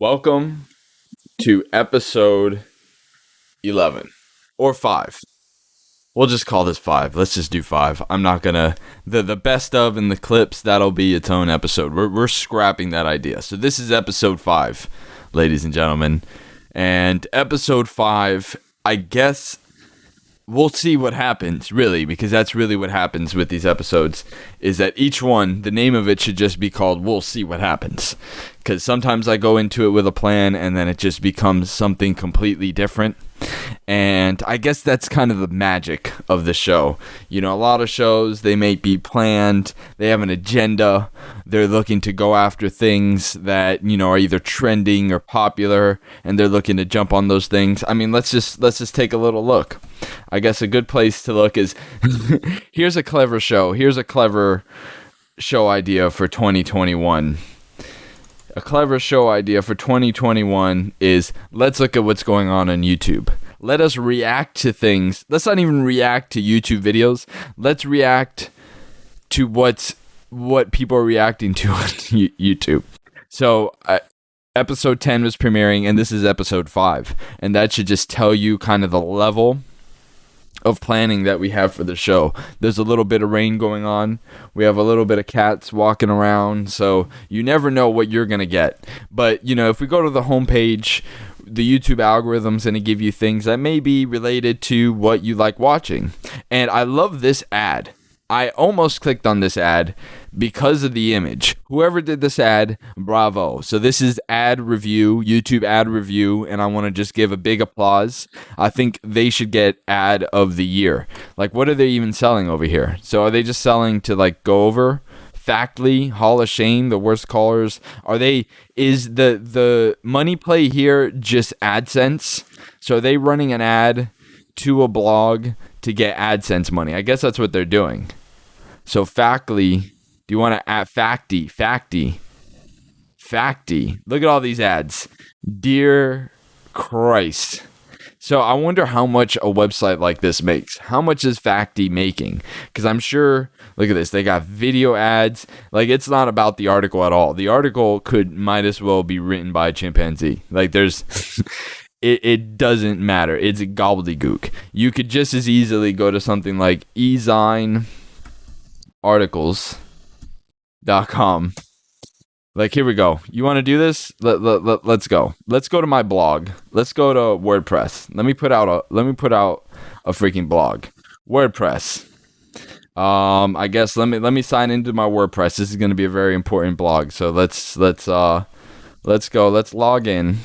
Welcome to episode 11 or 5. We'll just call this 5. Let's just do 5. I'm not gonna the best of and the clips, that'll be its own episode. We're scrapping that idea. So this is episode 5, ladies and gentlemen. And episode 5, I guess we'll see what happens, really, because that's really what happens with these episodes, is that each one, the name of it should just be called We'll See What Happens. Because sometimes I go into it with a plan and then it just becomes something completely different. And I guess that's kind of the magic of the show. You know, a lot of shows, they may be planned, they have an agenda, they're looking to go after things that, you know, are either trending or popular, and they're looking to jump on those things. I mean, let's just take a little look. I guess a good place to look is, here's a clever show. Here's a clever show idea for 2021. A clever show idea for 2021 is, let's look at what's going on YouTube. Let us react to things. Let's not even react to YouTube videos. Let's react to what people are reacting to on YouTube. So, episode 10 was premiering, and this is episode 5. And that should just tell you kind of the level of planning that we have for the show. There's a little bit of rain going on. We have a little bit of cats walking around, so you never know what you're gonna get. But you know, if we go to the homepage, the YouTube algorithm's gonna give you things that may be related to what you like watching. And I love this ad. I almost clicked on this ad because of the image. Whoever did this ad, bravo. So this is ad review, YouTube ad review, and I want to just give a big applause. I think they should get ad of the year. Like, what are they even selling over here? So are they just selling to, like, go over? Factly, Hall of Shame, the worst callers. Is the money play here just AdSense? So are they running an ad to a blog to get AdSense money? I guess that's what they're doing. So Factly, do you want to add Facty? Look at all these ads. Dear Christ. So I wonder how much a website like this makes. How much is Facty making? Because I'm sure, look at this, they got video ads. Like, it's not about the article at all. The article might as well be written by a chimpanzee. Like, there's... It doesn't matter. It's a gobbledygook. You could just as easily go to something like ezinearticles.com. Like, here we go. You want to do this? Let's go. Let's go to my blog. Let's go to WordPress. Let me put out a freaking blog. WordPress. I guess let me sign into my WordPress. This is going to be a very important blog. So let's go. Let's log in.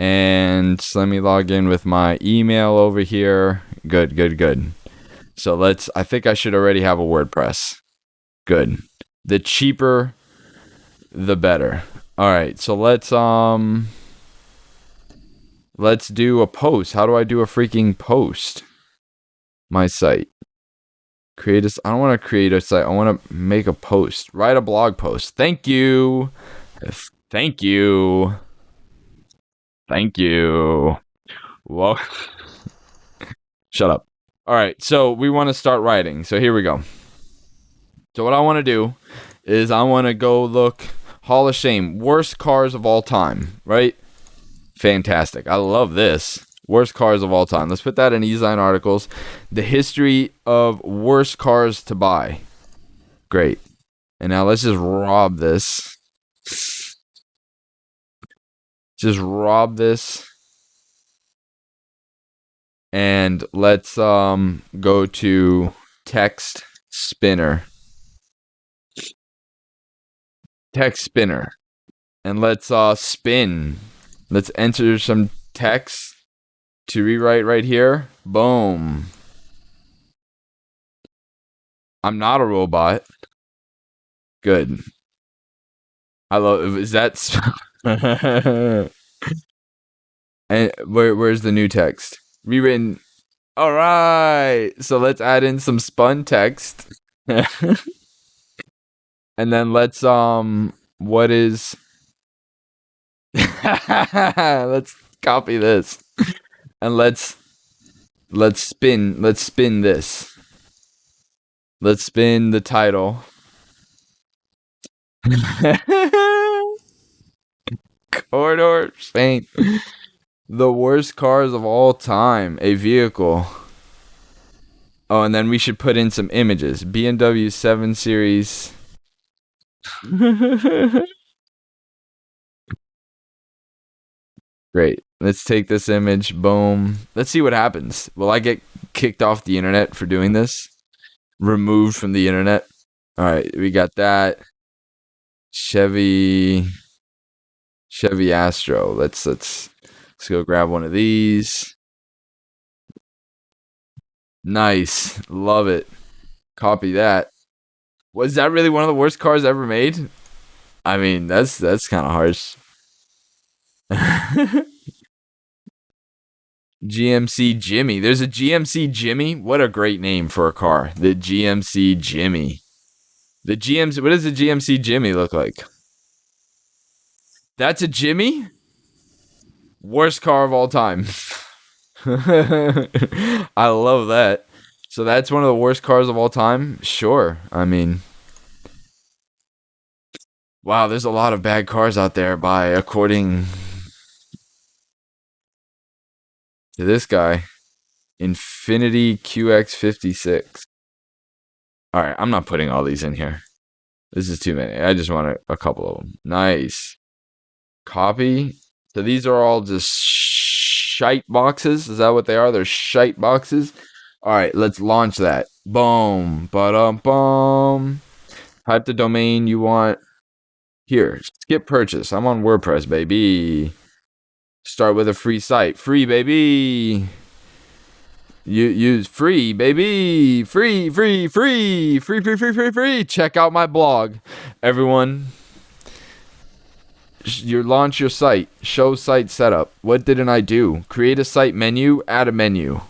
And let me log in with my email over here. Good. So I think I should already have a WordPress. Good. The cheaper, the better. All right, so let's do a post. How do I do a freaking post? My site. I don't want to create a site. I want to make a post. Write a blog post. Thank you. Whoa. Shut up. All right, so we want to start writing. So here we go. So what I want to do is I want to go look Hall of Shame, worst cars of all time, right? Fantastic. I love this. Worst cars of all time. Let's put that in Ezine Articles. The history of worst cars to buy. Great. And now let's just rob this. And let's go to text spinner, and let's spin. Let's enter some text to rewrite right here. Boom. I'm not a robot. Good. I love. Is that? And where's the new text? Rewritten. All right. So let's add in some spun text. And then let's what is let's copy this. And let's spin this. Let's spin the title. Corridor Spain. The worst cars of all time. A vehicle. Oh, and then we should put in some images. BMW 7 Series. Great. Let's take this image. Boom. Let's see what happens. Will I get kicked off the internet for doing this? Removed from the internet? All right, we got that. Chevy Astro. Let's go grab one of these. Nice. Love it. Copy that. Was that really one of the worst cars ever made? I mean, that's kind of harsh. GMC Jimmy. There's a GMC Jimmy. What a great name for a car. The GMC Jimmy. What does the GMC Jimmy look like? That's a Jimmy? Worst car of all time. I love that. So that's one of the worst cars of all time? Sure. I mean, wow, there's a lot of bad cars out there according to this guy. Infiniti QX56. All right, I'm not putting all these in here. This is too many. I just want a couple of them. Nice. Copy. So these are all just shite boxes. Is that what they are? They're shite boxes. All right, let's launch that. Boom. Ba-dum-bum. Type the domain you want. Here, skip purchase. I'm on WordPress, baby. Start with a free site. Free, baby. You use free, baby. Free. Check out my blog. Everyone, you launch your site. Show site setup. What didn't I do? Create a site menu. Add a menu.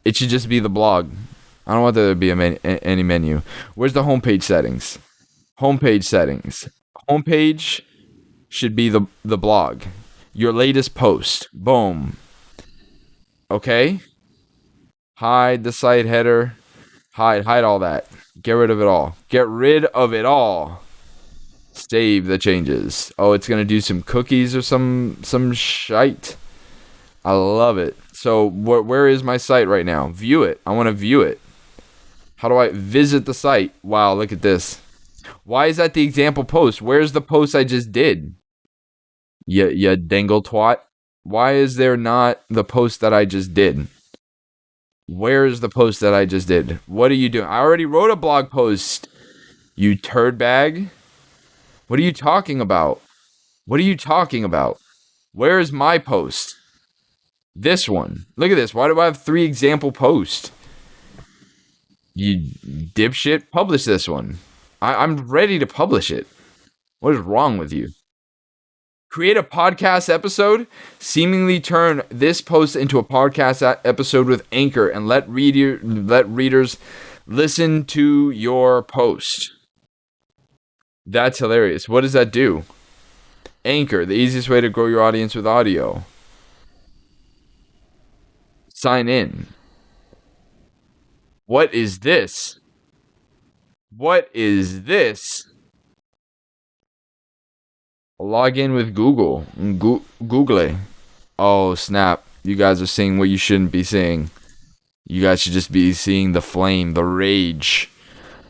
It should just be the blog. I don't want there to be any menu. Where's the homepage settings? Homepage settings. Homepage should be the blog. Your latest post. Boom. Okay. Hide the site header. Hide all that. Get rid of it all. Get rid of it all. Save the changes. Oh, it's gonna do some cookies or some shite. I love it. So where is my site right now? View it. I want to view it. How do I visit the site? Wow, look at this. Why is that the example post? Where's the post I just did? You dangle twat. Why is there not the post that I just did? Where's the post that I just did? What are you doing? I already wrote a blog post. You turd bag. What are you talking about? What are you talking about? Where is my post? This one. Look at this. Why do I have 3 example posts? You dipshit. Publish this one. I'm ready to publish it. What is wrong with you? Create a podcast episode. Seemingly turn this post into a podcast episode with Anchor and let readers listen to your post. That's hilarious. What does that do? Anchor, the easiest way to grow your audience with audio. Sign in. What is this? What is this? Log in with Google. Google. Oh, snap. You guys are seeing what you shouldn't be seeing. You guys should just be seeing the flame, the rage.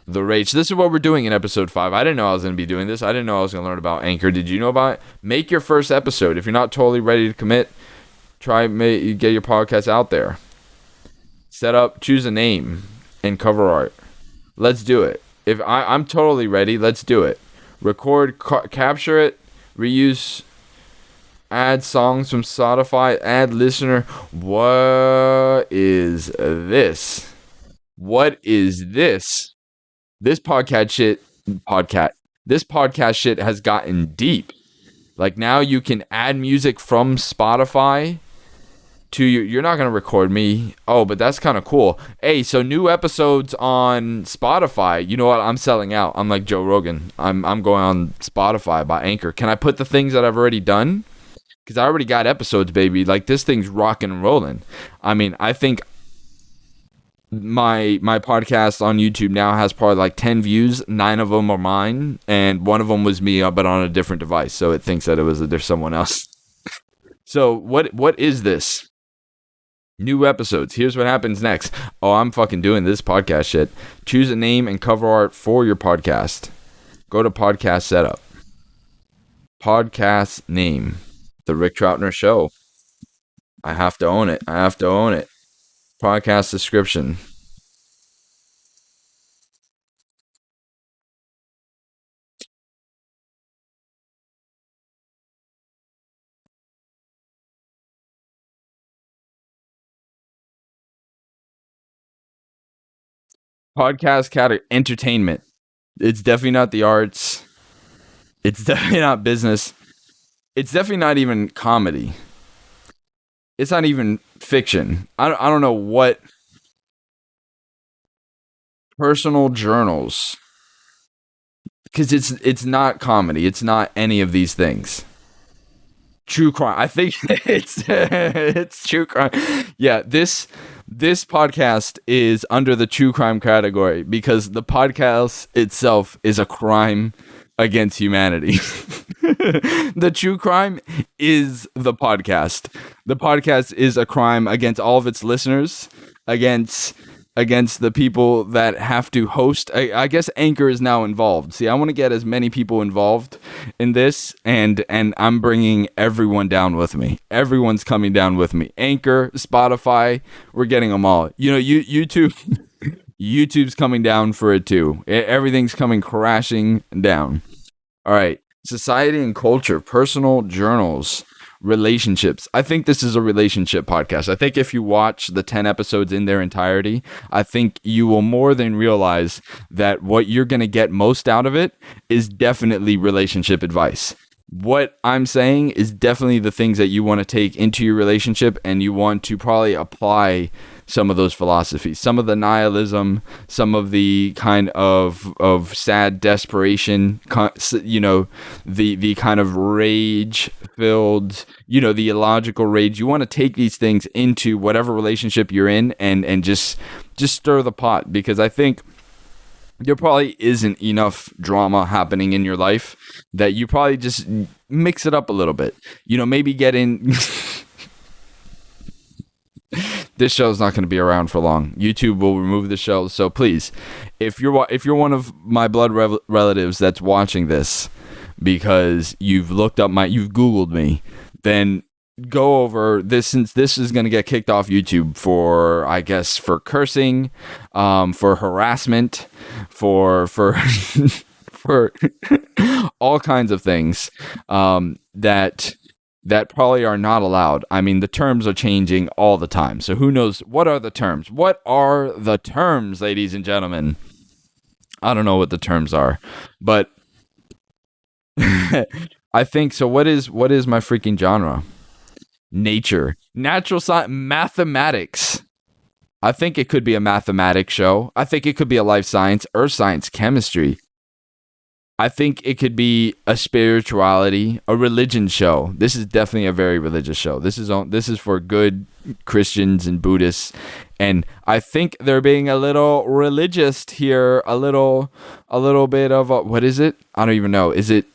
The rage. This is what we're doing in episode 5. I didn't know I was going to be doing this. I didn't know I was going to learn about Anchor. Did you know about it? Make your first episode. If you're not totally ready to commit, get your podcast out there. Set up, choose a name and cover art. Let's do it. If I'm totally ready, let's do it. Record, capture it, reuse, add songs from Spotify, add listener. What is this? What is this? This podcast shit has gotten deep. Like now you can add music from Spotify to you're not going to record me. Oh, but that's kind of cool. Hey, so new episodes on Spotify. You know what? I'm selling out. I'm like Joe Rogan. I'm going on Spotify by Anchor. Can I put the things that I've already done? Because I already got episodes, baby. Like this thing's rocking and rolling. I mean, I think my podcast on YouTube now has probably like 10 views. 9 of them are mine, and one of them was me, but on a different device, so it thinks that there's someone else. So what is this? New episodes. Here's what happens next. Oh, I'm fucking doing this podcast shit. Choose a name and cover art for your podcast. Go to podcast setup. Podcast name. The Rick Troutner Show. I have to own it. Podcast description. Podcast category. Entertainment. It's definitely not the arts. It's definitely not business. It's definitely not even comedy. It's not even fiction. I don't know what. Personal journals. Because it's not comedy. It's not any of these things. True crime. I think it's true crime. Yeah, this podcast is under the true crime category because the podcast itself is a crime against humanity. The true crime is the podcast. The podcast is a crime against all of its listeners, against the people that have to host. I guess Anchor is now involved. See, I want to get as many people involved in this, and I'm bringing everyone down with me. Everyone's coming down with me. Anchor, Spotify, we're getting them all. You know, YouTube, YouTube's coming down for it too. Everything's coming crashing down. All right, society and culture, personal journals. Relationships. I think this is a relationship podcast. I think if you watch the 10 episodes in their entirety, I think you will more than realize that what you're going to get most out of it is definitely relationship advice. What I'm saying is definitely the things that you want to take into your relationship, and you want to probably apply some of those philosophies, some of the nihilism, some of the kind of sad desperation, you know, the kind of rage filled, you know, the illogical rage. You want to take these things into whatever relationship you're in, and just stir the pot, because I think there probably isn't enough drama happening in your life that you probably just mix it up a little bit. You know, maybe get in. This show's not going to be around for long. YouTube will remove the show. So please, if you're one of my blood relatives that's watching this because you've Googled me, then go over this, since this is going to get kicked off YouTube for, I guess, for cursing, for harassment, for for all kinds of things that probably are not allowed. I mean, the terms are changing all the time. So who knows? What are the terms? What are the terms, ladies and gentlemen? I don't know what the terms are, but I think so. What is my freaking genre? Nature, natural science, mathematics. I think it could be a mathematics show. I think it could be a life science, earth science, chemistry. I think it could be a spirituality, a religion show. This is definitely a very religious show. This is for good Christians and Buddhists, and I think they're being a little religious here, a little bit of what is it? I don't even know. Is it?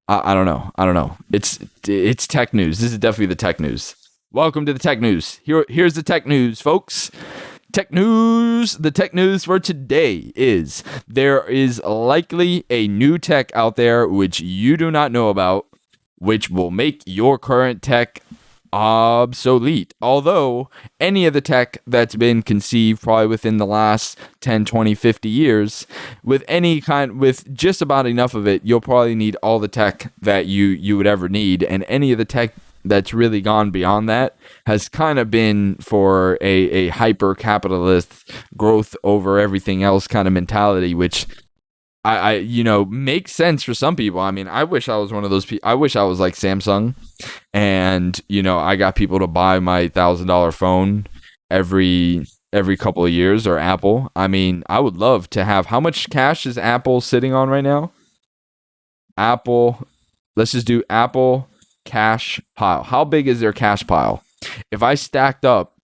I don't know. It's tech news. This is definitely the tech news. Welcome to the tech news. Here's the tech news, folks. Tech news. The tech news for today is there is likely a new tech out there which you do not know about, which will make your current tech obsolete. Although any of the tech that's been conceived probably within the last 10, 20, 50 years, with just about enough of it, you'll probably need all the tech that you would ever need. And any of the tech that's really gone beyond that has kind of been for a hyper capitalist growth over everything else kind of mentality, which I makes sense for some people. I mean, I wish I was one of those people. I wish I was like Samsung, and I got people to buy my $1,000 phone every couple of years, or Apple. I mean, I would love to have. How much cash is Apple sitting on right now? Apple, let's just do Apple cash pile. How big is their cash pile? If I stacked up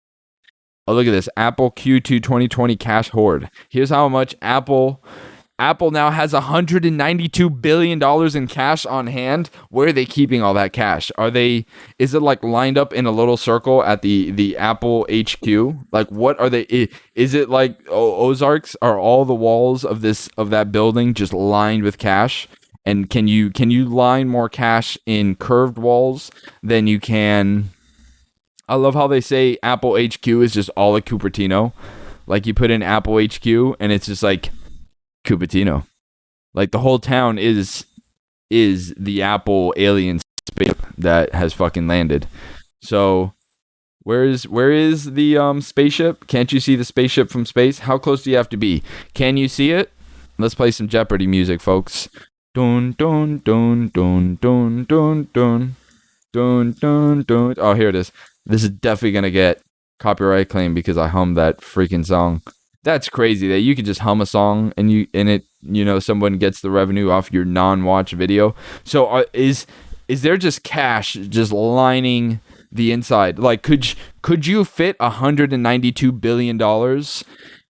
Oh, look at this. Apple Q2 2020 cash hoard. Here's how much Apple now has $192 billion in cash on hand. Where are they keeping all that cash? Is it like lined up in a little circle at the Apple HQ? Like, what are they? Is it like Ozarks? Are all the walls of that building just lined with cash? And can you line more cash in curved walls than you can? I love how they say Apple HQ is just all a Cupertino. Like, you put in Apple HQ and it's just like Cupertino. Like, the whole town is the Apple alien spaceship that has fucking landed. So where is the spaceship? Can't you see the spaceship from space? How close do you have to be? Can you see it? Let's play some Jeopardy music, folks. Dun dun dun dun dun dun dun dun dun dun. Oh, here it is. This is definitely gonna get copyright claim because I hummed that freaking song. That's crazy that you can just hum a song and someone gets the revenue off your non-watch video. So is there just cash just lining the inside? Like, could you fit $192 billion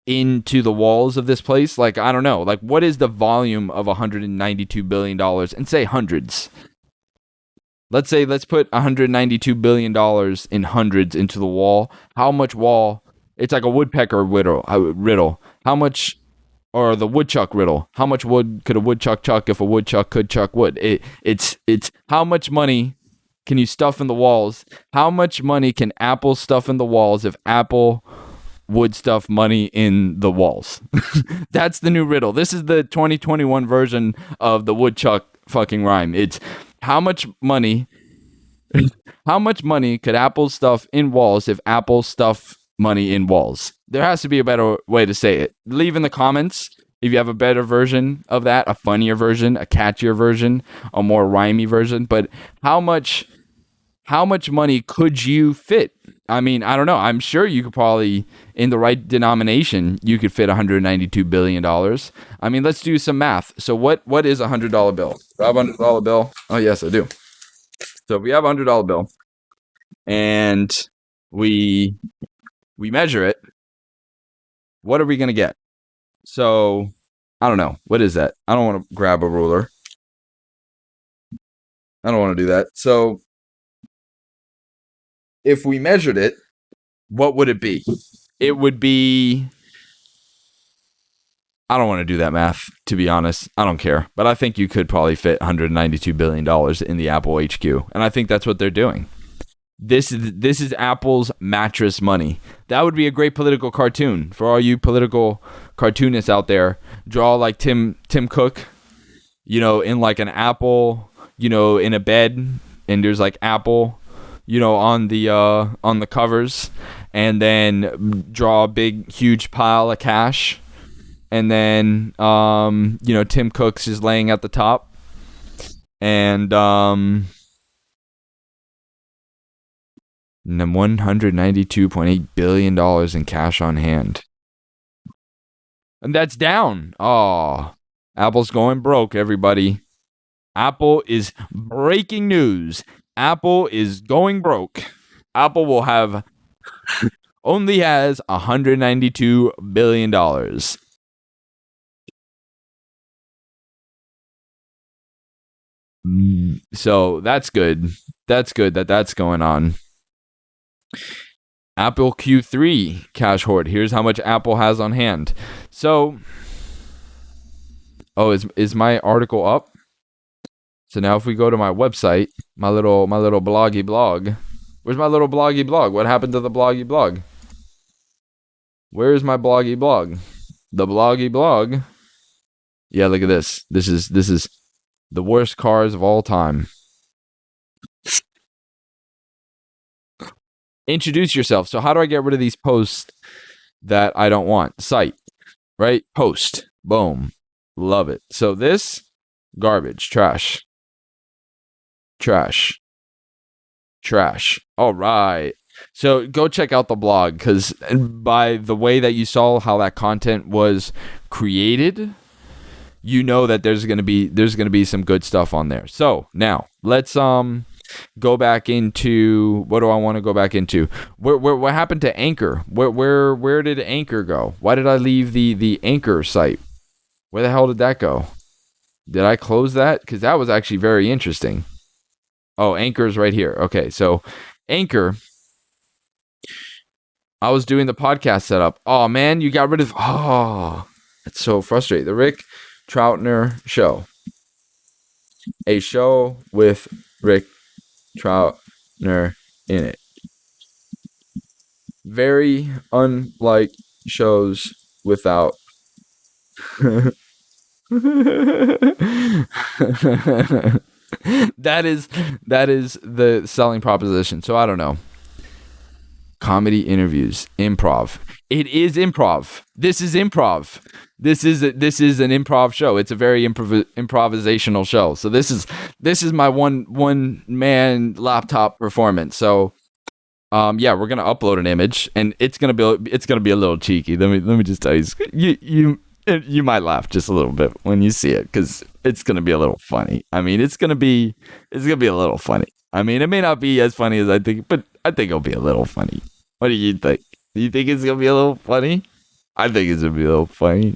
into the walls of this place? Like, I don't know. Like, what is the volume of $192 billion? And say hundreds. Let's put $192 billion in hundreds into the wall. How much wall? It's like a woodpecker riddle. How much, or the woodchuck riddle? How much wood could a woodchuck chuck if a woodchuck could chuck wood? It's how much money can you stuff in the walls? How much money can Apple stuff in the walls if Apple would stuff money in the walls? That's the new riddle. This is the 2021 version of the woodchuck fucking rhyme. It's how much money could Apple stuff in walls if Apple stuff money in walls? There has to be a better way to say it. Leave in the comments if you have a better version of that, a funnier version, a catchier version, a more rhymey version. But how much money could you fit? I mean, I don't know. I'm sure you could probably, in the right denomination, you could fit $192 billion. I mean, let's do some math. So what is a $100 bill? Do I have a $100 bill? Oh, yes, I do. So if we have a $100 bill and we measure it, what are we going to get? So, I don't know. What is that? I don't want to grab a ruler. I don't want to do that. So, if we measured it, what would it be? It would be... I don't want to do that math, to be honest. I don't care. But I think you could probably fit $192 billion in the Apple HQ. And I think that's what they're doing. This is Apple's mattress money. That would be a great political cartoon for all you political cartoonists out there. Draw like Tim Cook, in like an apple, in a bed, and there's like Apple, on the covers, and then draw a big huge pile of cash, and then Tim Cook's is laying at the top, and $192.8 billion in cash on hand. And that's down. Oh, Apple's going broke, everybody. Apple is breaking news. Apple is going broke. Apple will have only has $192 billion. So that's good. That's good that's going on. Apple Q3 cash hoard. Here's how much Apple has on hand. So, is my article up? So now if we go to my website, my little bloggy blog. Where's my little bloggy blog? What happened to the bloggy blog? Where is my bloggy blog? The bloggy blog. Yeah, look at this. This is the worst cars of all time. Introduce yourself. So how do I get rid of these posts that I don't want? Site, right? Post. Boom. Love it. So this, garbage. Trash. All right. So go check out the blog, because by the way that you saw how that content was created, that there's gonna be some good stuff on there. So now let's go back into, what do I want to go back into? What happened to Anchor? Where did Anchor go? Why did I leave the Anchor site? Where the hell did that go? Did I close that? Because that was actually very interesting. Oh, Anchor's right here. Okay, so Anchor, I was doing the podcast setup. Oh, man, you got rid of... Oh, it's so frustrating. The Rick Troutner Show. A show with Rick Troutner in it. Very unlike shows without... that is the selling proposition. So I don't know. Comedy interviews, improv. It is improv. This is improv. This is an improv show. It's a very improvisational show. So this is my one man laptop performance. So yeah, we're gonna upload an image, and it's gonna be a little cheeky. Let me just tell you might laugh just a little bit when you see it, because it's gonna be a little funny. I mean, it's gonna be a little funny. I mean, it may not be as funny as I think, but I think it'll be a little funny. What do you think? Do you think it's gonna be a little funny? I think it's gonna be a little funny.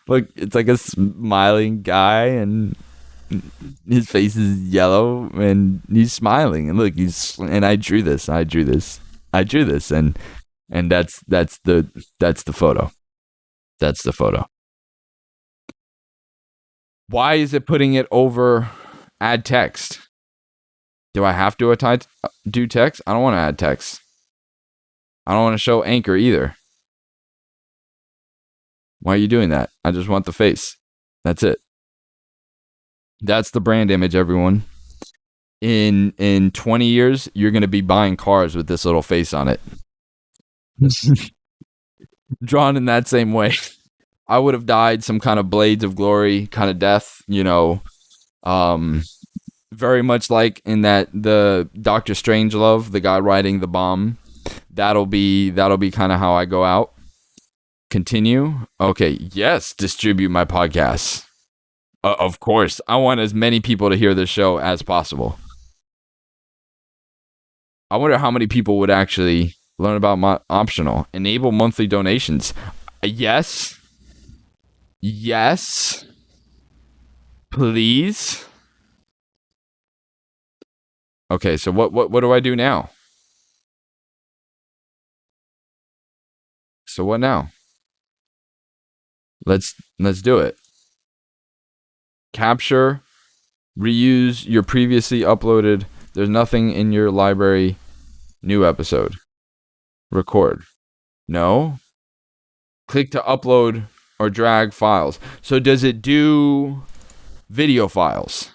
Look, it's like a smiling guy, and his face is yellow, and he's smiling. And look, and I drew this, and that's the photo. That's the photo. Why is it putting it over add text? Do I have to do text? I don't want to add text. I don't want to show Anchor either. Why are you doing that? I just want the face. That's it. That's the brand image, everyone. In 20 years, you're going to be buying cars with this little face on it. Drawn in that same way. I would have died some kind of Blades of Glory kind of death, very much like in that the Doctor Strangelove, the guy riding the bomb. That'll be kind of how I go out. Continue. Okay, yes, distribute my podcast. Of course, I want as many people to hear this show as possible. I wonder how many people would actually learn about my optional. Enable monthly donations. Yes. Yes. Please. Okay, so what do I do now? So what now? Let's do it. Capture, reuse your previously uploaded. There's nothing in your library. New episode. Record. No. Click to upload or drag files. So does it do video files?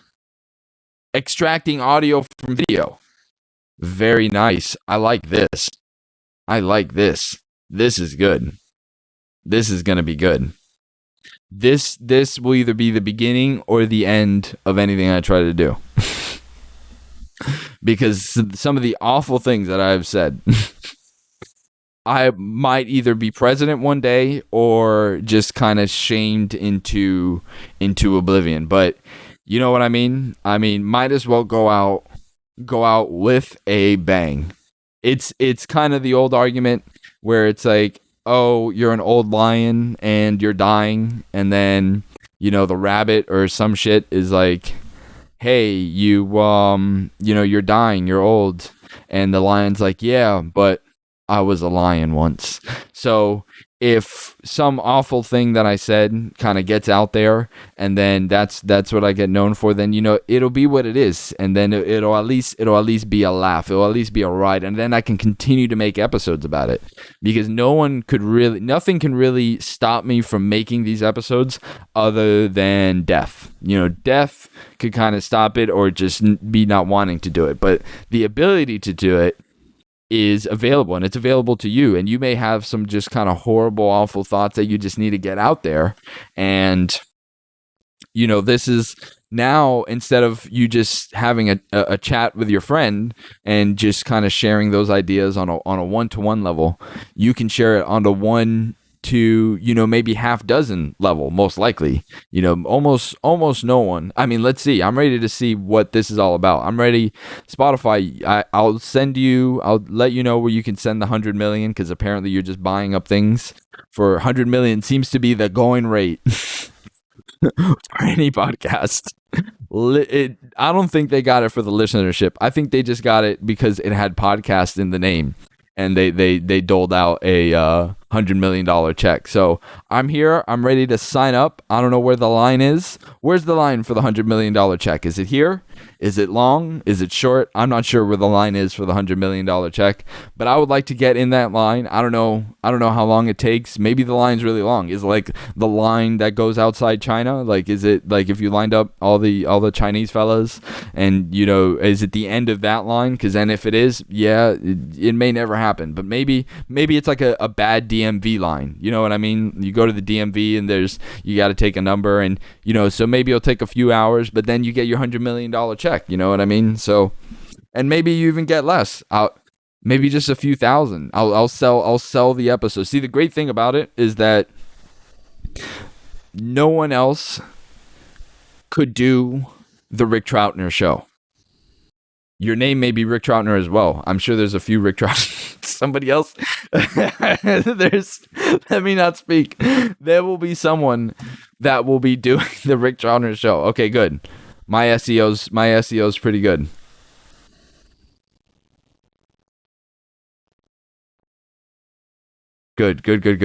Extracting audio from video. Very nice. I like this. This is good. This is going to be good. This will either be the beginning or the end of anything I try to do. Because some of the awful things that I've said, I might either be president one day or just kind of shamed into oblivion. But you know what I mean? I mean, might as well go out with a bang. It's kind of the old argument where it's like, oh, you're an old lion and you're dying, and then the rabbit or some shit is like, hey, you're dying, you're old, and the lion's like, yeah, but I was a lion once. So if some awful thing that I said kind of gets out there, and then that's what I get known for, then it'll be what it is, and then it'll at least be a laugh, it'll at least be a ride, and then I can continue to make episodes about it, because nothing can really stop me from making these episodes other than death. Death could kind of stop it, or just be not wanting to do it, but the ability to do it is available, and it's available to you, and you may have some just kind of horrible, awful thoughts that you just need to get out there. And this is now, instead of you just having a chat with your friend and just kind of sharing those ideas on a one-to-one level, you can share it on a one to, maybe half dozen level, most likely. Almost no one. I mean, let's see. I'm ready to see what this is all about. I'm ready. Spotify, I'll let you know where you can send the 100 million, because apparently you're just buying up things. For 100 million seems to be the going rate for any podcast. I don't think they got it for the listenership. I think they just got it because it had podcast in the name, and they doled out a $100 million check. So I'm here. I'm ready to sign up. I don't know where the line is. Where's the line for the $100 million check? Is it here? Is it long? Is it short? I'm not sure where the line is for the $100 million check, but I would like to get in that line. I don't know how long it takes. Maybe the line's really long. Is it like the line that goes outside China? Like, is it like if you lined up all the Chinese fellas, and is it the end of that line? Because then if it is, yeah, it may never happen. But maybe it's like a bad DMV line. You know what I mean? You go to the DMV and you got to take a number, and so maybe it'll take a few hours, but then you get your $100 million check. You know what I mean? So, and maybe you even get less out. Maybe just a few thousand. I'll sell the episode. See, the great thing about it is that no one else could do the Rick Troutner show. Your name may be Rick Troutner as well. I'm sure there's a few Rick Troutner. Somebody else. Let me not speak. There will be someone that will be doing the Rick Troutner show. Okay, good. My SEO's pretty good. Good. Bachata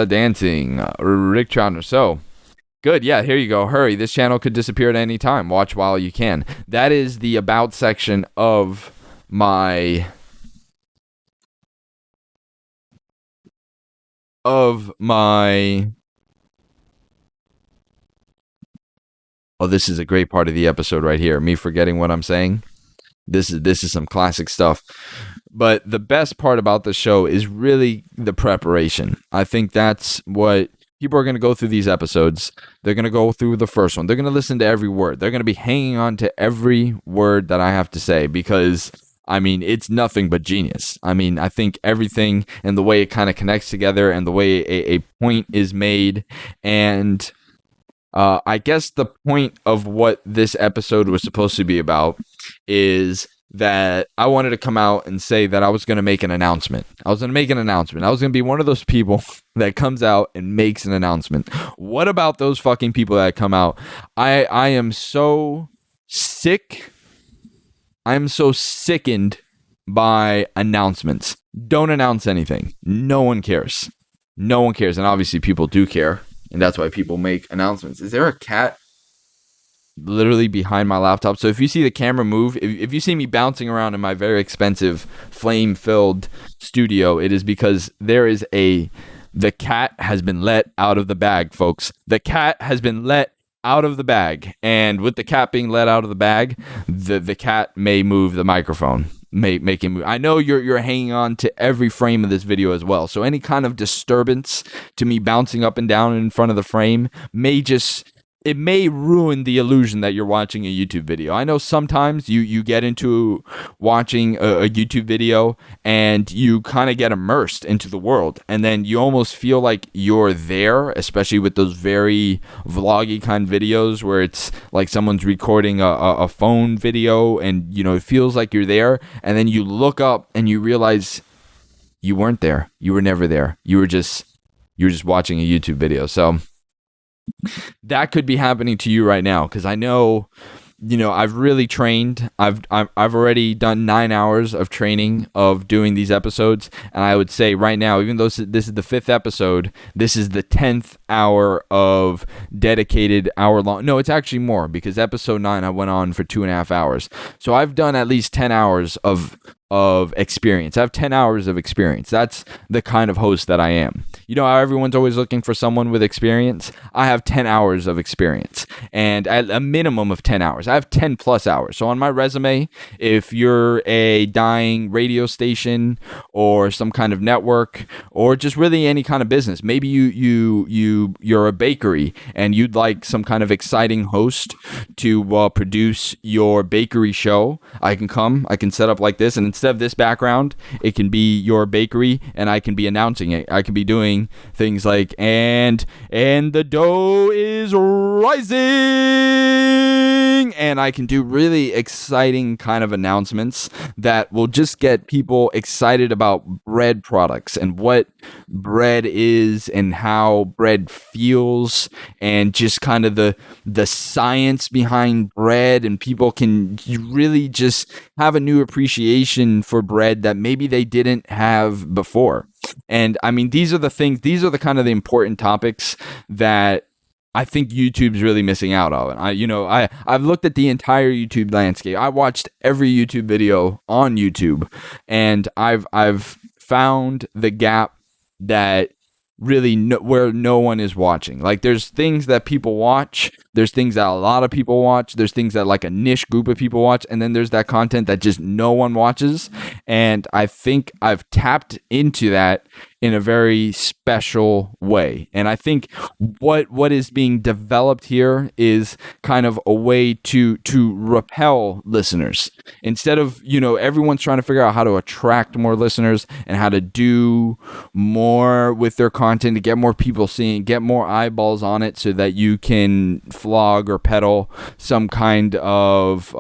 dancing, Rick Troutner. So, good. Yeah, here you go. Hurry. This channel could disappear at any time. Watch while you can. That is the about section of my Oh, this is a great part of the episode right here. Me forgetting what I'm saying. This is some classic stuff. But the best part about the show is really the preparation. I think that's what people are going to go through these episodes. They're going to go through the first one. They're going to listen to every word. They're going to be hanging on to every word that I have to say, because I mean, it's nothing but genius. I mean, I think everything and the way it kind of connects together, and the way a point is made, and I guess the point of what this episode was supposed to be about is that I wanted to come out and say that I was going to make an announcement. I was going to be one of those people that comes out and makes an announcement. What about those fucking people that come out? I am so sick. I'm so sickened by announcements. Don't announce anything. No one cares. And obviously people do care. And that's why people make announcements. Is there a cat literally behind my laptop? So if you see the camera move, if you see me bouncing around in my very expensive flame-filled studio, it is because the cat has been let out of the bag, folks. The cat has been let out of the bag. And with the cat being let out of the bag, the cat may move the microphone. Make him move. I know you're hanging on to every frame of this video as well. So any kind of disturbance to me bouncing up and down in front of the frame may ruin the illusion that you're watching a YouTube video. I know sometimes you get into watching a YouTube video and you kind of get immersed into the world, and then you almost feel like you're there, especially with those very vloggy kind of videos where it's like someone's recording a phone video, and it feels like you're there, and then you look up and you realize you weren't there. You were never there. You were just watching a YouTube video. So that could be happening to you right now, because I know, I've really trained. I've already done 9 hours of training of doing these episodes, and I would say right now, even though this is the 5th episode, this is the 10th hour of dedicated hour long. No, it's actually more, because episode 9 I went on for 2.5 hours. So I've done at least 10 hours of experience. I have 10 hours of experience. That's the kind of host that I am. You know how everyone's always looking for someone with experience? I have 10 hours of experience, and at a minimum of 10 hours. I have 10 plus hours. So on my resume, if you're a dying radio station or some kind of network, or just really any kind of business, maybe you're a bakery and you'd like some kind of exciting host to produce your bakery show, I can set up like this, and instead instead of this background, it can be your bakery, and I can be announcing it. I can be doing things like, and the dough is rising, and I can do really exciting kind of announcements that will just get people excited about bread products and what bread is and how bread feels, and just kind of the science behind bread, and people can really just have a new appreciation for bread that maybe they didn't have before. And I mean, these are the kind of the important topics that I think YouTube's really missing out on. I've looked at the entire YouTube landscape. I watched every YouTube video on YouTube, and I've found the gap that really where no one is watching. Like, there's things that people watch, there's things that a lot of people watch, there's things that like a niche group of people watch, and then there's that content that just no one watches. And I think I've tapped into that in a very special way. And I think what is being developed here is kind of a way to repel listeners. Instead of, everyone's trying to figure out how to attract more listeners and how to do more with their content to get more people seeing, get more eyeballs on it, so that you can flog or peddle some kind of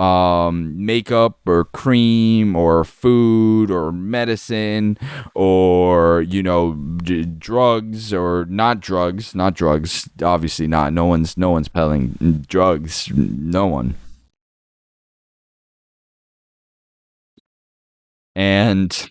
makeup or cream or food or medicine, or drugs, or not drugs, obviously not. No one's peddling drugs. No one. And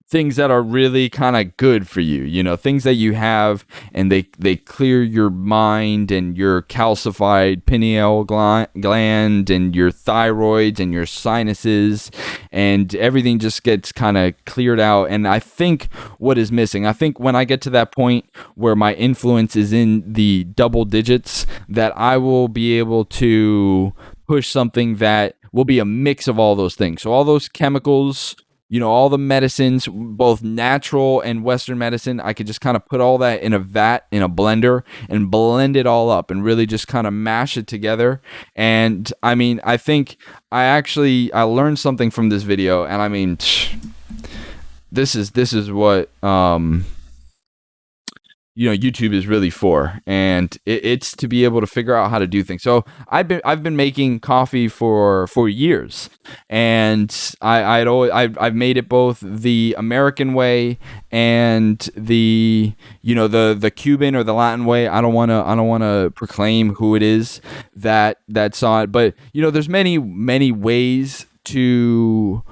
things that are really kind of good for you, things that you have, and they clear your mind and your calcified pineal gland and your thyroids and your sinuses, and everything just gets kind of cleared out. And I think what is missing, I think when I get to that point where my influence is in the double digits, that I will be able to push something that will be a mix of all those things. So all those chemicals, all the medicines, both natural and Western medicine, I could just kind of put all that in a vat, in a blender, and blend it all up and really just kind of mash it together. And I mean, I think I learned something from this video, and I mean, this is what YouTube is really for, and it's to be able to figure out how to do things. So I've been making coffee for years, and I've made it both the American way and the the Cuban or the Latin way. I don't want to proclaim who it is that saw it, but there's many ways to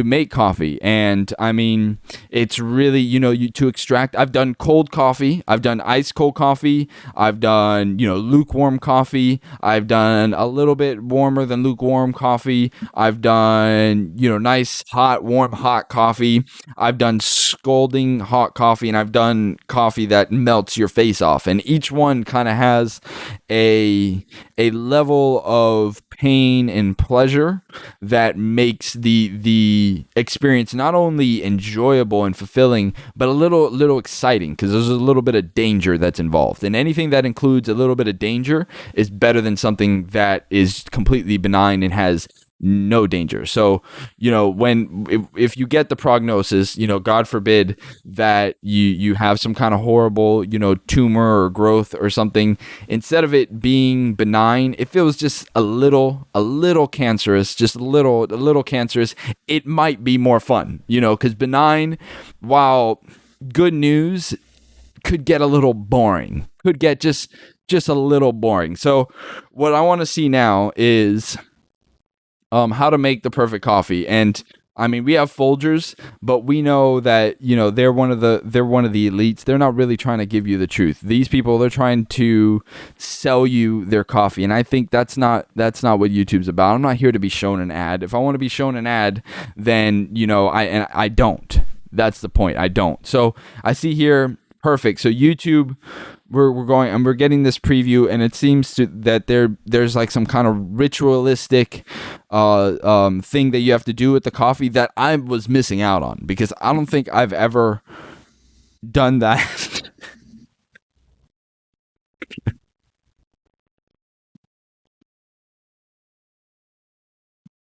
make coffee. And I mean, it's really, to extract. I've done cold coffee, I've done ice cold coffee, I've done lukewarm coffee, I've done a little bit warmer than lukewarm coffee, I've done nice hot warm hot coffee, I've done scalding hot coffee, and I've done coffee that melts your face off. And each one kind of has a level of pain and pleasure that makes the experience not only enjoyable and fulfilling, but a little exciting, because there's a little bit of danger that's involved. And anything that includes a little bit of danger is better than something that is completely benign and has no danger. So, if you get the prognosis, God forbid that you have some kind of horrible, tumor or growth or something, instead of it being benign, if it was just a little cancerous, just a little cancerous, it might be more fun, because benign, while good news, could get a little boring, could get just a little boring. So what I want to see now is how to make the perfect coffee. And I mean, we have Folgers, but we know that they're one of the elites. They're not really trying to give you the truth. These people, they're trying to sell you their coffee, and I think that's not what YouTube's about. I'm not here to be shown an ad. If I want to be shown an ad, then I don't. That's the point. I don't. So I see here. Perfect. So YouTube, we're going and we're getting this preview, and it seems that there's like some kind of ritualistic thing that you have to do with the coffee that I was missing out on, because I don't think I've ever done that.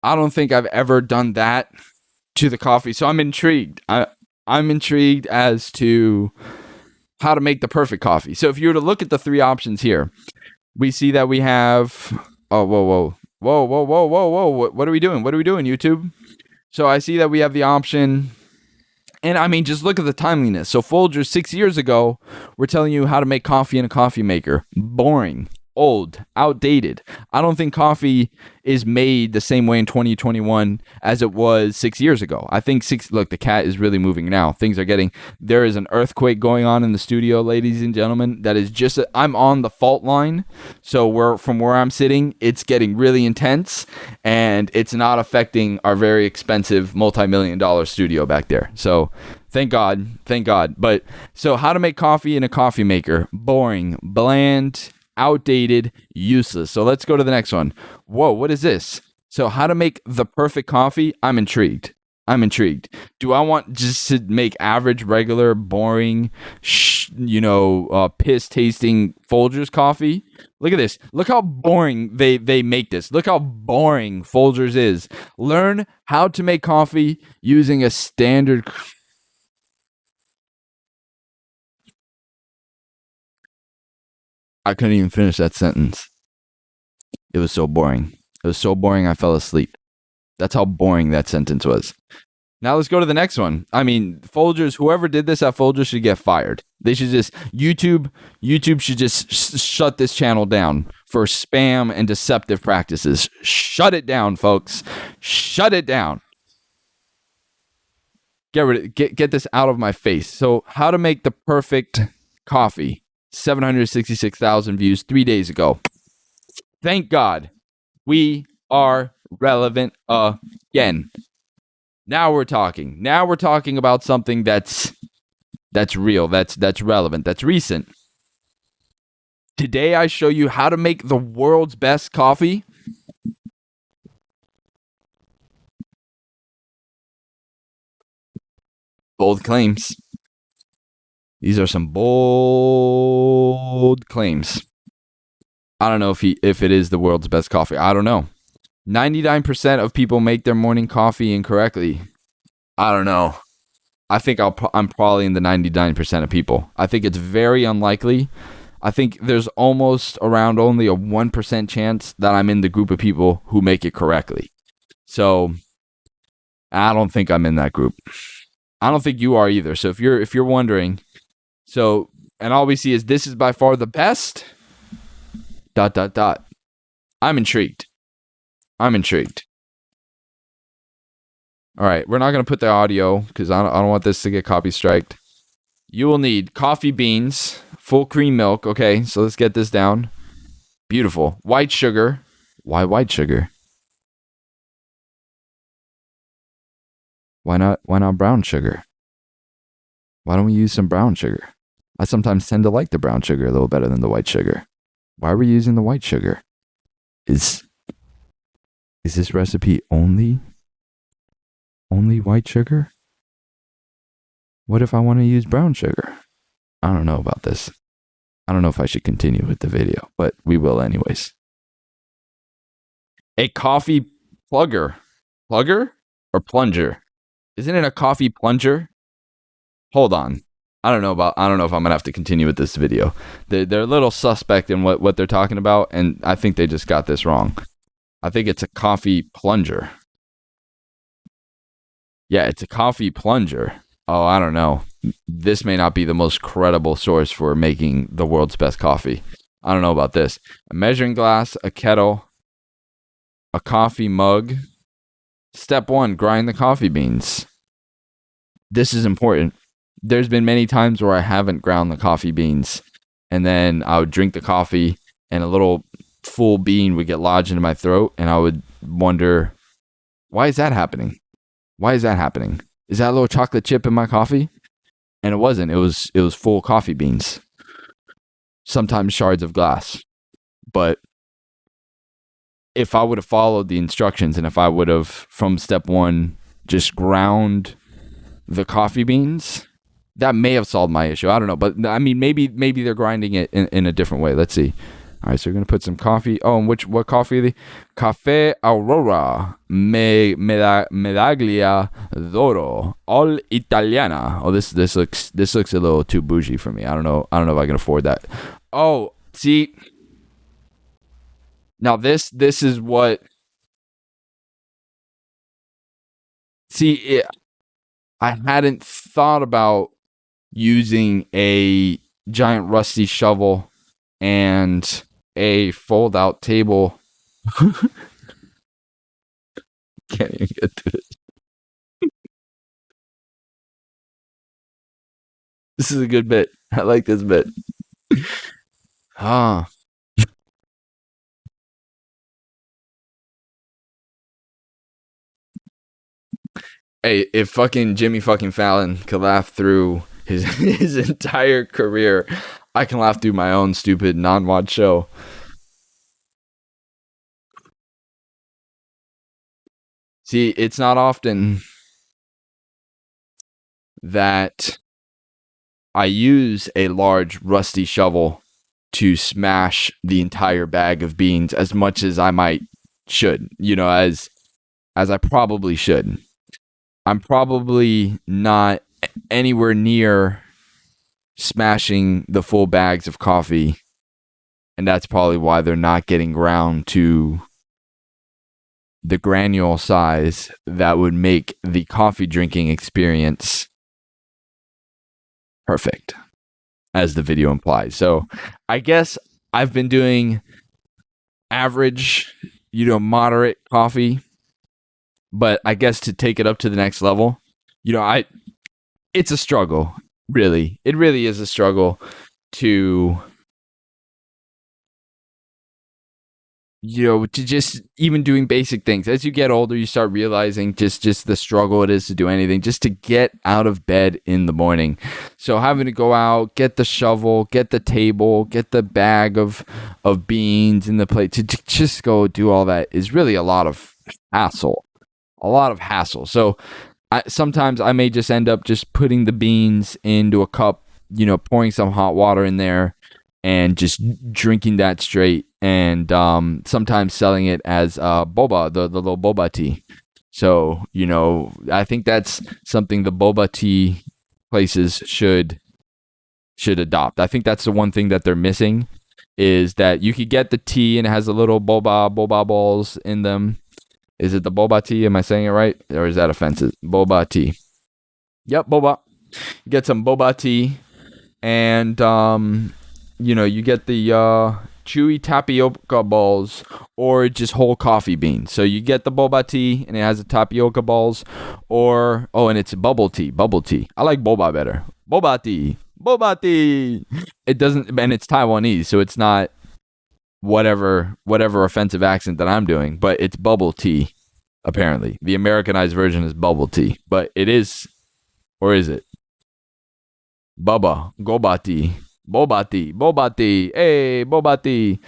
I don't think I've ever done that to the coffee. So I'm intrigued. I'm intrigued as to how to make the perfect coffee. So if you were to look at the three options here, we see that we have, whoa. What are we doing? What are we doing, YouTube? So I see that we have the option, and I mean, just look at the timeliness. So Folgers 6 years ago, we're telling you how to make coffee in a coffee maker. Boring, old, outdated. I don't think coffee is made the same way in 2021 as it was 6 years ago. I think look, the cat is really moving now. There is an earthquake going on in the studio, ladies and gentlemen. That is just, I'm on the fault line. So from where I'm sitting, it's getting really intense, and it's not affecting our very expensive multi-million-dollar studio back there. So thank God. But so how to make coffee in a coffee maker. Boring, bland, outdated, useless. So let's go to the next one. Whoa, what is this? So how to make the perfect coffee? I'm intrigued. Do I want just to make average, regular, boring, piss tasting Folgers coffee? Look at this. Look how boring they make this. Look how boring Folgers is. Learn how to make coffee using a standard. I couldn't even finish that sentence. It was so boring. I fell asleep. That's how boring that sentence was. Now let's go to the next one. I mean, Folgers, whoever did this at Folgers should get fired. They should just, YouTube should just shut this channel down for spam and deceptive practices. Shut it down, folks. Shut it down. Get this out of my face. So how to make the perfect coffee. 766,000 views 3 days ago. Thank God we are relevant again. Now we're talking about something that's real, that's relevant, that's recent. Today I show you how to make the world's best coffee. Bold claims. These are some bold claims. I don't know if it is the world's best coffee. I don't know. 99% of people make their morning coffee incorrectly. I don't know. I think I'm probably in the 99% of people. I think it's very unlikely. I think there's almost around only a 1% chance that I'm in the group of people who make it correctly. So I don't think I'm in that group. I don't think you are either. So if you're wondering, and all we see is this is by far the best. ... I'm intrigued. All right, we're not going to put the audio because I don't want this to get copy striked. You will need coffee beans, full cream milk. Okay, so let's get this down. Beautiful. White sugar. Why white sugar? Why not brown sugar? Why don't we use some brown sugar? I sometimes tend to like the brown sugar a little better than the white sugar. Why are we using the white sugar? Is this recipe only white sugar? What if I want to use brown sugar? I don't know about this. I don't know if I should continue with the video, but we will anyways. A coffee plugger. Plugger or plunger? Isn't it a coffee plunger? Hold on. I don't know if I'm going to have to continue with this video. They're a little suspect in what they're talking about, and I think they just got this wrong. I think it's a coffee plunger. Yeah, it's a coffee plunger. Oh, I don't know. This may not be the most credible source for making the world's best coffee. I don't know about this. A measuring glass, a kettle, a coffee mug. Step 1, grind the coffee beans. This is important. There's been many times where I haven't ground the coffee beans, and then I would drink the coffee and a little full bean would get lodged into my throat, and I would wonder, why is that happening? Is that a little chocolate chip in my coffee? And it wasn't. It was full coffee beans. Sometimes shards of glass. But if I would have followed the instructions, and if I would have, from step 1, just ground the coffee beans, that may have solved my issue. I don't know. But I mean, maybe they're grinding it in a different way. Let's see. All right, so we're gonna put some coffee. Oh, and what coffee are they? Cafe Aurora Medaglia d'Oro All Italiana. Oh, this looks a little too bougie for me. I don't know if I can afford that. Oh, see, now this is what. See, I hadn't thought about using a giant rusty shovel and a fold out table. Can't even get to it. This is a good bit. I like this bit. Ah. Hey, if fucking Jimmy fucking Fallon could laugh through his entire career, I can laugh through my own stupid non-watch show. See, it's not often that I use a large rusty shovel to smash the entire bag of beans as much as I should, as I probably should. I'm probably not anywhere near smashing the full bags of coffee, and that's probably why they're not getting ground to the granule size that would make the coffee drinking experience perfect, as the video implies. So I guess I've been doing average, moderate coffee, but I guess to take it up to the next level, it's a struggle, really. It really is a struggle to to just even doing basic things. As you get older, you start realizing just the struggle it is to do anything, just to get out of bed in the morning. So having to go out, get the shovel, get the table, get the bag of beans and the plate, to just go do all that is really a lot of hassle. So sometimes I may just end up just putting the beans into a cup, pouring some hot water in there and just drinking that straight, and sometimes selling it as boba, the little boba tea. So, I think that's something the boba tea places should adopt. I think that's the one thing that they're missing, is that you could get the tea and it has a little boba balls in them. Is it the boba tea? Am I saying it right? Or is that offensive? Boba tea. Yep, boba. You get some boba tea, and you get the chewy tapioca balls or just whole coffee beans. So you get the boba tea and it has the tapioca balls, and it's bubble tea. I like boba better. Boba tea. It doesn't, and it's Taiwanese, so it's not whatever offensive accent that I'm doing, but it's bubble tea. Apparently, the Americanized version is bubble tea, but it is, or is it? Bubba, Gobati, Bobati, hey, Bobati.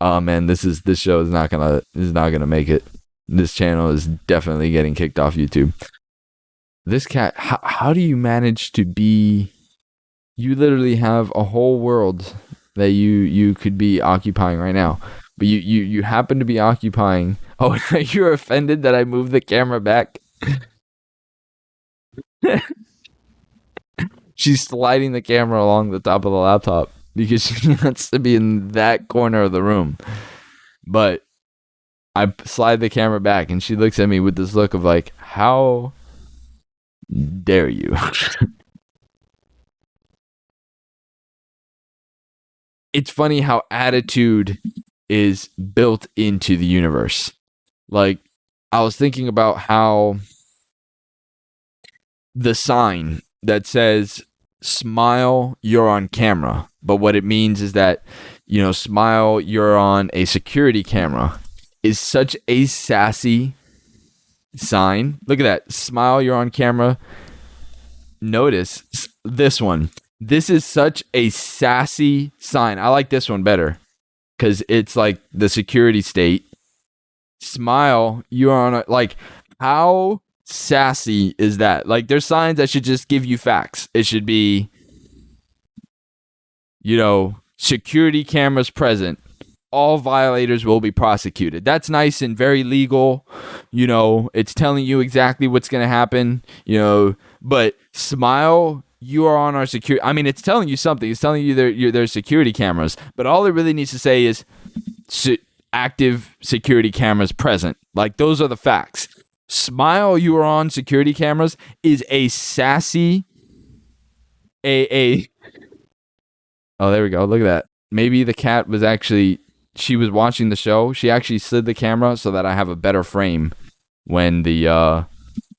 Oh man, this show is not gonna make it. This channel is definitely getting kicked off YouTube. This cat, how do you manage to be? You literally have a whole world that you could be occupying right now, but you happen to be occupying. Oh, you're offended that I moved the camera back? She's sliding the camera along the top of the laptop because she wants to be in that corner of the room. But I slide the camera back and she looks at me with this look of like, how dare you? It's funny how attitude is built into the universe. Like, I was thinking about how the sign that says smile, you're on camera, but what it means is that, smile, you're on a security camera, is such a sassy sign. Look at that. Smile, you're on camera. Notice this one. This is such a sassy sign. I like this one better because it's like the security state. Smile, you're on a, like, how sassy is that? Like, there's signs that should just give you facts. It should be security cameras present, all violators will be prosecuted. That's nice and very legal. It's telling you exactly what's going to happen, but Smile, you are on our security. I mean, it's telling you something. It's telling you there's security cameras, but all it really needs to say is active security cameras present. Like, those are the facts. Smile, you are on security cameras is a sassy, oh, there we go. Look at that. Maybe the cat was she was watching the show. She actually slid the camera so that I have a better frame when I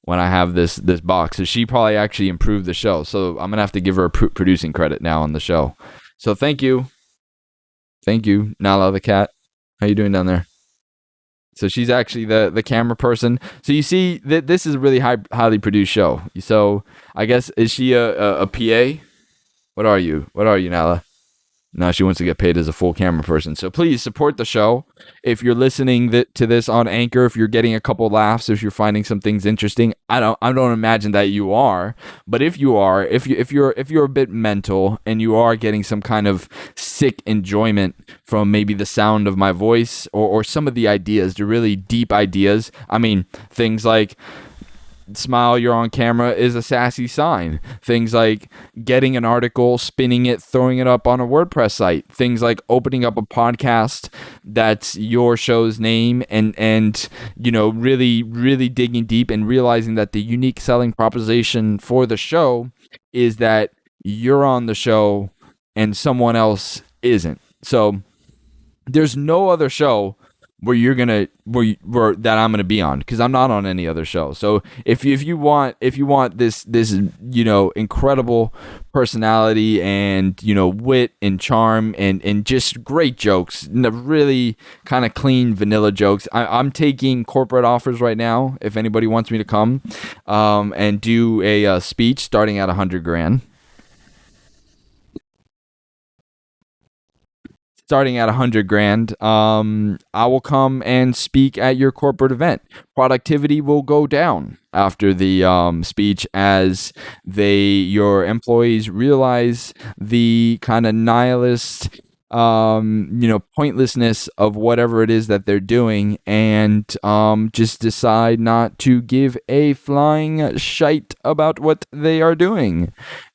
have this box. So she probably actually improved the show. So I'm gonna have to give her a producing credit now on the show. So thank you, Nala the cat. How you doing down there? So she's actually the camera person. So you see that this is a really highly produced show. So I guess, is she a PA? What are you, Nala? No, she wants to get paid as a full camera person. So please support the show. If you're listening to this on Anchor, if you're getting a couple laughs, if you're finding some things interesting, I don't imagine that you are. But if you are, if you're a bit mental and you are getting some kind of sick enjoyment from maybe the sound of my voice or some of the ideas, the really deep ideas. I mean, things like Smile, you're on camera is a sassy sign. Things like getting an article, spinning it, throwing it up on a WordPress site. Things like opening up a podcast that's your show's name and really, really digging deep and realizing that the unique selling proposition for the show is that you're on the show and someone else isn't. So there's no other show where that I'm gonna be on, because I'm not on any other show. So if you want this incredible personality and wit and charm and just great jokes, really kind of clean vanilla jokes, I'm taking corporate offers right now. If anybody wants me to come and do a speech starting at $100,000. Starting at $100,000, I will come and speak at your corporate event. Productivity will go down after the speech as your employees realize the kind of nihilist, pointlessness of whatever it is that they're doing, and just decide not to give a flying shite about what they are doing.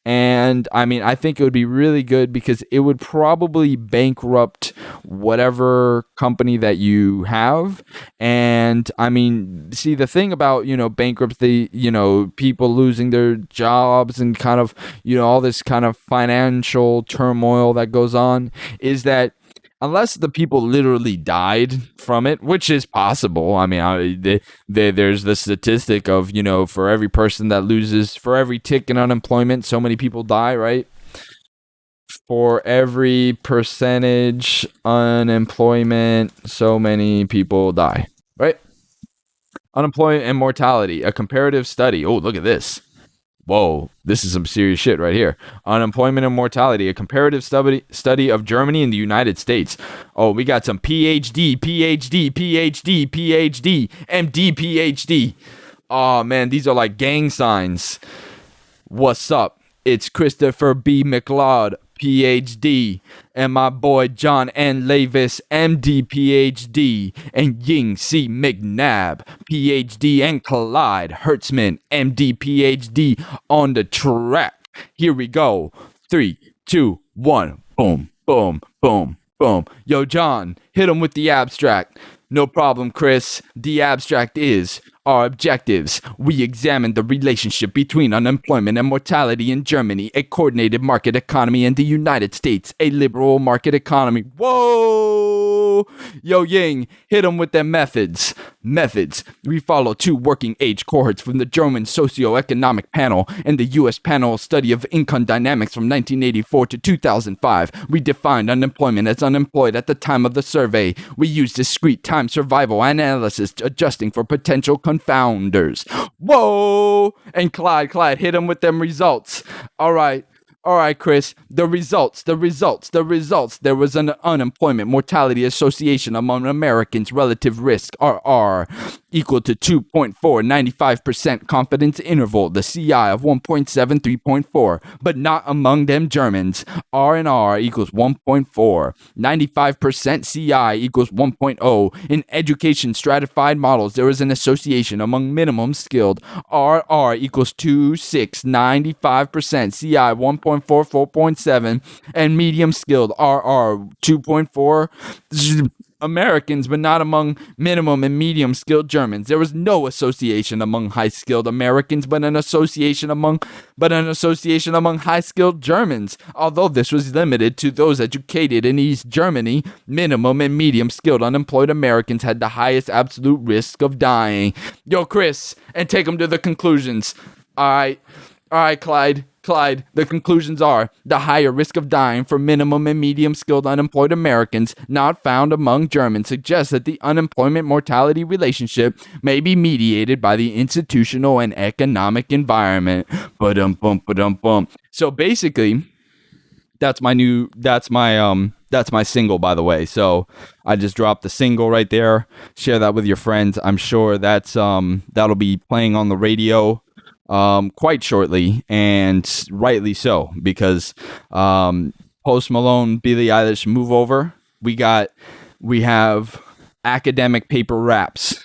And I mean, I think it would be really good because it would probably bankrupt whatever company that you have. And I mean, see, the thing about, bankruptcy, people losing their jobs and kind of, all this kind of financial turmoil that goes on is that unless the people literally died from it, which is possible. I mean, there's the statistic of, for every person that loses, for every tick in unemployment, so many people die, right? For every percentage unemployment, so many people die, right? Unemployment and mortality, a comparative study. Oh, look at this. Whoa, this is some serious shit right here. Unemployment and mortality, a comparative study of Germany and the United States. Oh, we got some PhD, MD, PhD. Oh, man, these are like gang signs. What's up? It's Christopher B. McLeod, PhD, and my boy John N. Lavis, MD, PhD, and Ying C. McNabb, PhD, and Clyde Hertzman, MD, PhD, on the track. Here we go. 3, 2, 1. Boom, boom, boom, boom. Yo, John, hit him with the abstract. No problem, Chris. The abstract is our objectives. We examined the relationship between unemployment and mortality in Germany, a coordinated market economy in the United States, a liberal market economy. Whoa! Yo, Ying, hit them with their methods. Methods. We follow 2 working age cohorts from the German socioeconomic panel and the U.S. panel study of income dynamics from 1984 to 2005. We defined unemployment as unemployed at the time of the survey. We used discrete time survival analysis, adjusting for potential confounders. Whoa! And Clyde, hit him with them results. All right, Chris. The results. There was an unemployment mortality association among Americans' relative risk, RR. equal to 2.4, 95% confidence interval, the CI of 1.7, 3.4, but not among them Germans. R&R equals 1.4, 95% CI equals 1.0. In education stratified models, there is an association among minimum skilled. RR equals 2.6, 95% CI 1.4, 4.7, and medium skilled RR 2.4. Americans, but not among minimum and medium skilled Germans. There was no association among high skilled Americans, but an association among high skilled Germans. Although this was limited to those educated in East Germany, minimum and medium skilled unemployed Americans had the highest absolute risk of dying. Yo, Chris, and take them to the conclusions. All right, Clyde, the conclusions are the higher risk of dying for minimum and medium skilled unemployed Americans not found among Germans suggests that the unemployment mortality relationship may be mediated by the institutional and economic environment. Ba-dum-bum. So basically, that's my single, by the way. So I just dropped the single right there. Share that with your friends. I'm sure that'll be playing on the radio quite shortly, and rightly so, because Post Malone, Billie Eilish, Move Over. We have academic paper raps.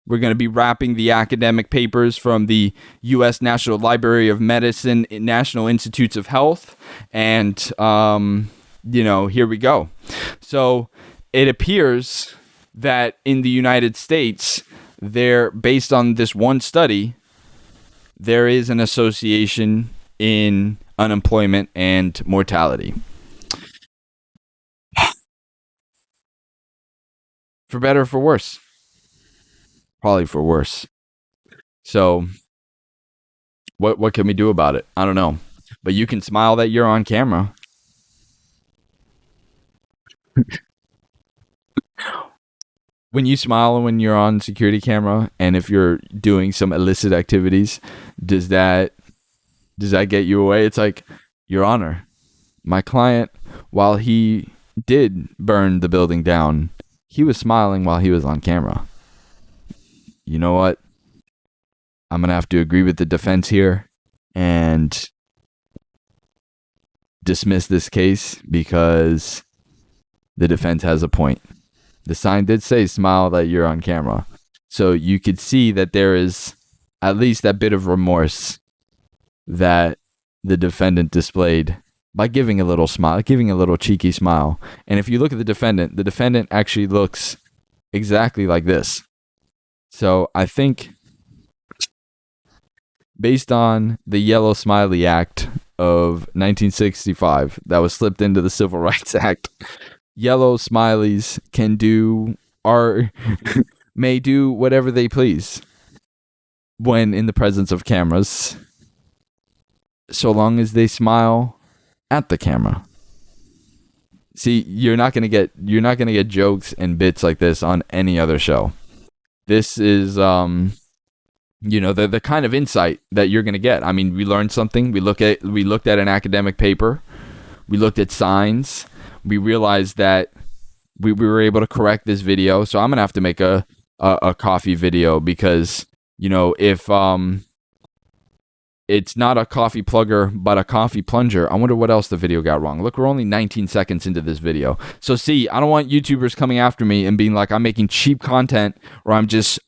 We're going to be rapping the academic papers from the U.S. National Library of Medicine, National Institutes of Health, and here we go. So it appears that in the United States, based on this one study, there is an association in unemployment and mortality. For better or for worse? Probably for worse. So, what can we do about it? I don't know. But you can smile that you're on camera. When you smile when you're on security camera, and if you're doing some illicit activities, does that get you away? It's like, Your Honor, my client, while he did burn the building down, he was smiling while he was on camera. You know what? I'm going to have to agree with the defense here and dismiss this case because the defense has a point. The sign did say smile that you're on camera. So you could see that there is at least that bit of remorse that the defendant displayed by giving a little smile, giving a little cheeky smile. And if you look at the defendant actually looks exactly like this. So I think based on the Yellow Smiley Act of 1965 that was slipped into the Civil Rights Act, yellow smileys may do whatever they please when in the presence of cameras, so long as they smile at the camera. See, you're not gonna get jokes and bits like this on any other show. This is the kind of insight that you're gonna get. I mean, we learned something. We looked at an academic paper. We looked at signs. We realized that we were able to correct this video. So I'm going to have to make a coffee video because, if it's not a coffee plugger, but a coffee plunger, I wonder what else the video got wrong. Look, we're only 19 seconds into this video. So see, I don't want YouTubers coming after me and being like, I'm making cheap content or I'm just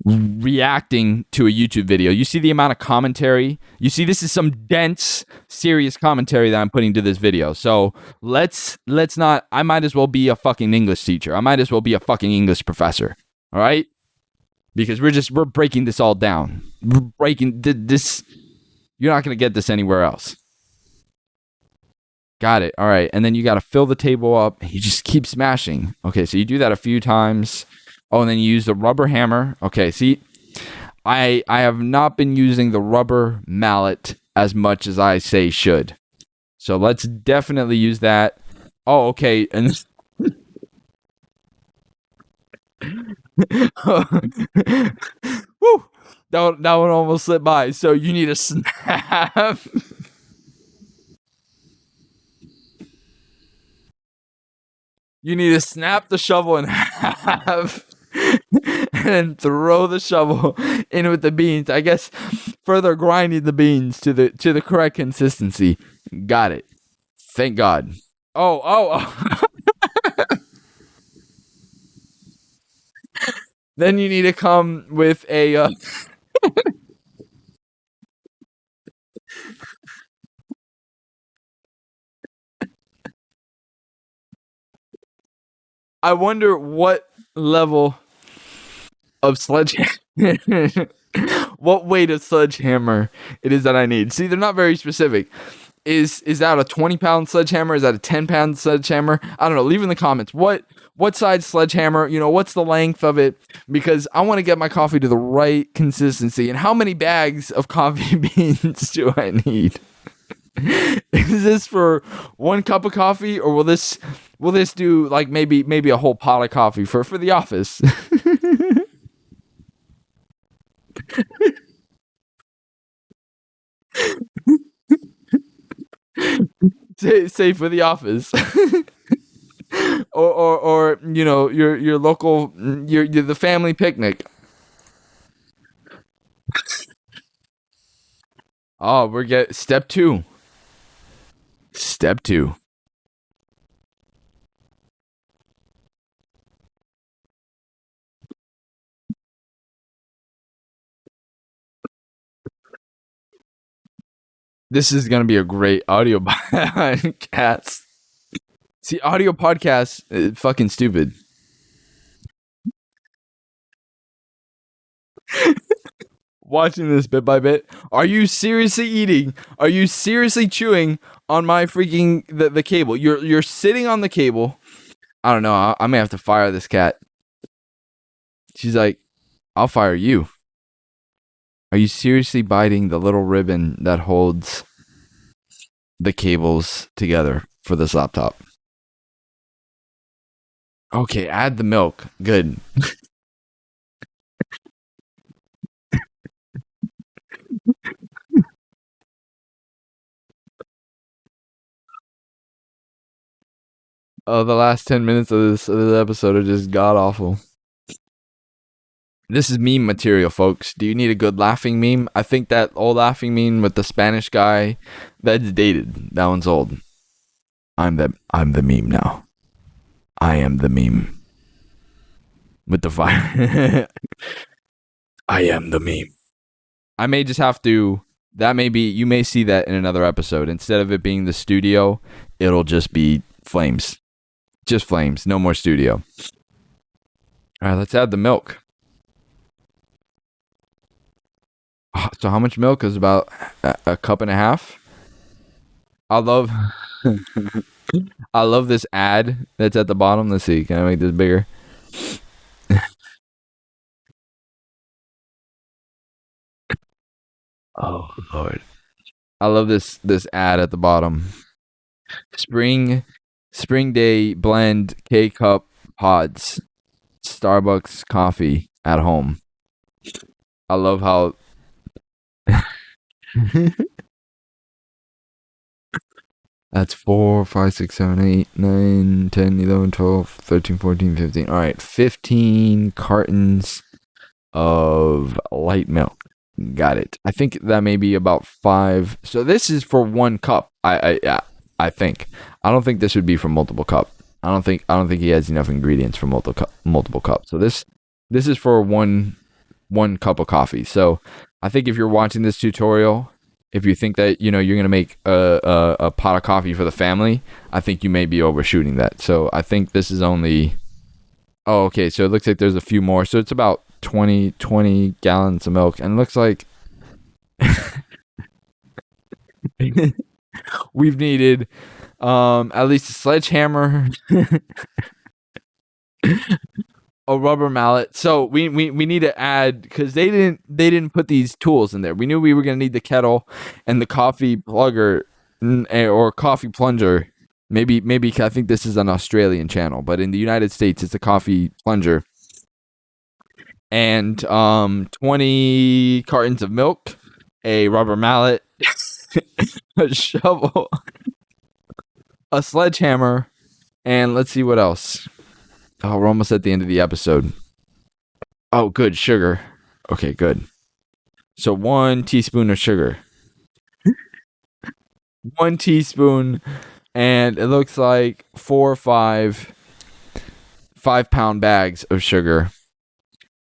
reacting to a YouTube video. You see the amount of commentary. You see this is some dense, serious commentary that I'm putting to this video. So let's not. I might as well be a fucking English teacher. I might as well be a fucking English professor. All right, because we're breaking this all down. We're breaking this. You're not gonna get this anywhere else. Got it. All right, and then you got to fill the table up. You just keep smashing. Okay, so you do that a few times. Oh, and then you use the rubber hammer. Okay, see, I have not been using the rubber mallet as much as I say should. So let's definitely use that. Oh, okay. And woo, that one almost slipped by. So you need a snap. You need to snap the shovel in half and then throw the shovel in with the beans. I guess further grinding the beans to the correct consistency. Got it. Thank God. Oh. Then you need to come with a. I wonder what level of sledgehammer, what weight of sledgehammer it is that I need. See, they're not very specific. Is that a 20-pound sledgehammer? Is that a 10-pound sledgehammer? I don't know. Leave in the comments what size sledgehammer. What's the length of it? Because I want to get my coffee to the right consistency. And how many bags of coffee beans do I need? Is this for 1 cup of coffee, or will this do like maybe a whole pot of coffee for the office? say for the office. or your local your the family picnic. Oh, we're get step 2. Step 2. This is gonna be a great audio podcast. See, audio podcasts, fucking stupid. Watching this bit by bit. Are you seriously eating? Are you seriously chewing on my freaking the cable? You're sitting on the cable. I don't know. I may have to fire this cat. She's like, I'll fire you. Are you seriously biting the little ribbon that holds the cables together for this laptop? Okay, add the milk. Good. Oh, the last 10 minutes of this episode are just god awful. This is meme material, folks. Do you need a good laughing meme? I think that old laughing meme with the Spanish guy, that's dated. That one's old. I'm the meme now. I am the meme. With the fire. I am the meme. I may just have to. That may be. You may see that in another episode. Instead of it being the studio, it'll just be flames. Just flames. No more studio. All right, let's add the milk. So how much milk is about a cup and a half? I love this ad that's at the bottom. Let's see. Can I make this bigger? Oh Lord. I love this ad at the bottom. Spring day blend K-cup pods. Starbucks coffee at home. I love how that's 4, 5, 6, 7, 8, 9, 10, 11, 12, 13, 14, 15. All right, 15 cartons of light milk. Got it. I think that may be about 5. So this is for 1 cup. I think. I don't think this would be for multiple cup. I don't think he has enough ingredients for multiple cups. So this is for one cup of coffee. So I think if you're watching this tutorial, if you think that you're gonna make a pot of coffee for the family, I think you may be overshooting that. So I think this is only. Oh, okay. So it looks like there's a few more. So it's about 20 gallons of milk, and it looks like we've needed at least a sledgehammer, a rubber mallet. So we need to add, because they didn't put these tools in there. We knew we were gonna need the kettle and the coffee plugger or coffee plunger. Maybe I think this is an Australian channel, but in the United States it's a coffee plunger. And 20 cartons of milk, a rubber mallet, a shovel, a sledgehammer, and let's see what else. Oh, we're almost at the end of the episode. Oh, good. Sugar. Okay, good. So 1 teaspoon of sugar. 1 teaspoon, and it looks like 4 or 5 pound bags of sugar.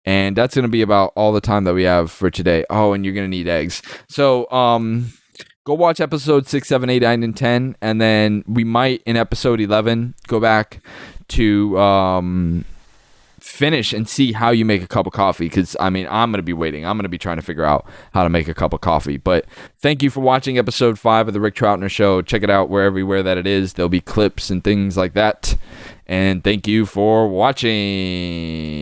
And that's going to be about all the time that we have for today. Oh, and you're going to need eggs. So, go watch episode 6, 7, 8, 9, and 10. And then we might, in episode 11, go back to finish and see how you make a cup of coffee. Because, I mean, I'm going to be waiting. I'm going to be trying to figure out how to make a cup of coffee. But thank you for watching episode 5 of the Rick Troutner Show. Check it out everywhere that it is. There'll be clips and things like that. And thank you for watching.